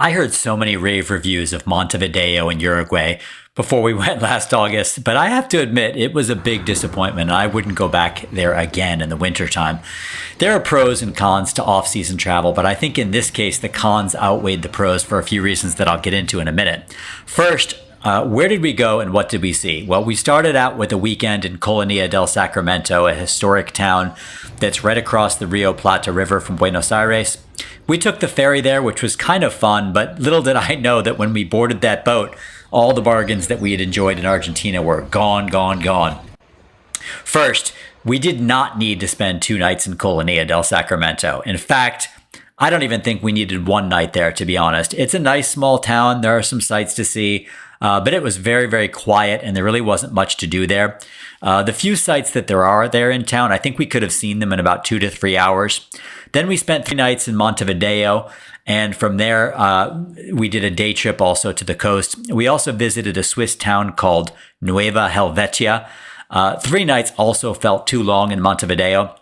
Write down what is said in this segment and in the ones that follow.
I heard so many rave reviews of Montevideo in Uruguay before we went last August, but I have to admit it was a big disappointment. I wouldn't go back there again in the wintertime. There are pros and cons to off-season travel, but I think in this case the cons outweighed the pros for a few reasons that I'll get into in a minute. First, where did we go and what did we see? Well, we started out with a weekend in Colonia del Sacramento, a historic town that's right across the Rio Plata River from Buenos Aires. We took the ferry there, which was kind of fun, but little did I know that when we boarded that boat, all the bargains that we had enjoyed in Argentina were gone, gone, gone. First, we did not need to spend 2 nights in Colonia del Sacramento. In fact, I don't even think we needed 1 night there, to be honest. It's a nice small town. There are some sights to see, but it was very, very quiet, and there really wasn't much to do there. The few sites that there are there in town, I think we could have seen them in about 2 to 3 hours. Then we spent 3 nights in Montevideo, and from there, we did a day trip also to the coast. We also visited a Swiss town called Nueva Helvetia. 3 nights also felt too long in Montevideo.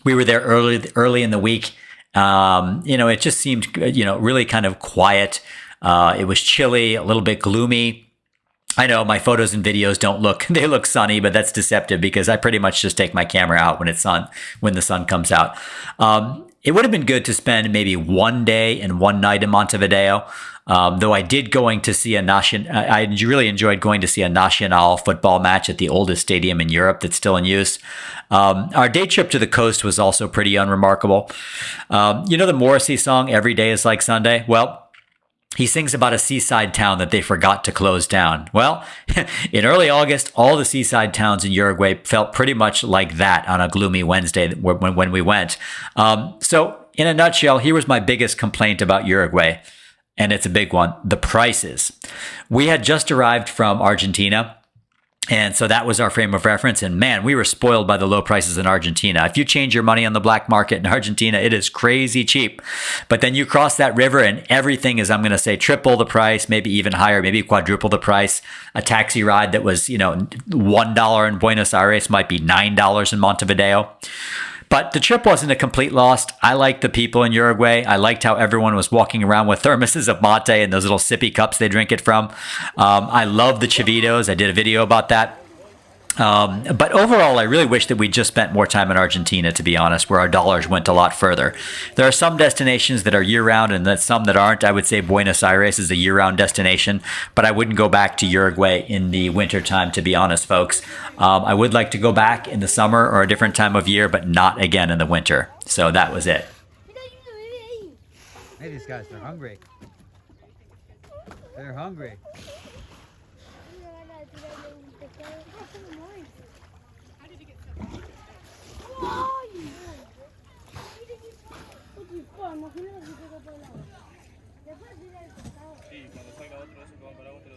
We were there early in the week. It just seemed, really kind of quiet. It was chilly, a little bit gloomy. I know my photos and videos they look sunny, but that's deceptive because I pretty much just take my camera out when the sun comes out. It would have been good to spend maybe 1 day and 1 night in Montevideo. Though I did I really enjoyed going to see a Nacional football match at the oldest stadium in Europe that's still in use. Our day trip to the coast was also pretty unremarkable. The Morrissey song, Every Day is Like Sunday? Well, he sings about a seaside town that they forgot to close down. Well, in early August, all the seaside towns in Uruguay felt pretty much like that on a gloomy Wednesday when we went. So in a nutshell, here was my biggest complaint about Uruguay, and it's a big one: the prices. We had just arrived from Argentina, and so that was our frame of reference. And man, we were spoiled by the low prices in Argentina. If you change your money on the black market in Argentina, it is crazy cheap. But then you cross that river and everything is, I'm going to say, triple the price, maybe even higher, maybe quadruple the price. A taxi ride that was, $1 in Buenos Aires might be $9 in Montevideo. But the trip wasn't a complete loss. I liked the people in Uruguay. I liked how everyone was walking around with thermoses of mate and those little sippy cups they drink it from. I love the chivitos. I did a video about that. But overall, I really wish that we just spent more time in Argentina, to be honest, where our dollars went a lot further. There are some destinations that are year-round and then some that aren't. I would say Buenos Aires is a year-round destination, but I wouldn't go back to Uruguay in the wintertime, to be honest, folks. I would like to go back in the summer or a different time of year, but not again in the winter. So that was it. Hey, these guys, they're hungry. They're hungry. Sí, cuando salga otro de esos que van para vos, te lo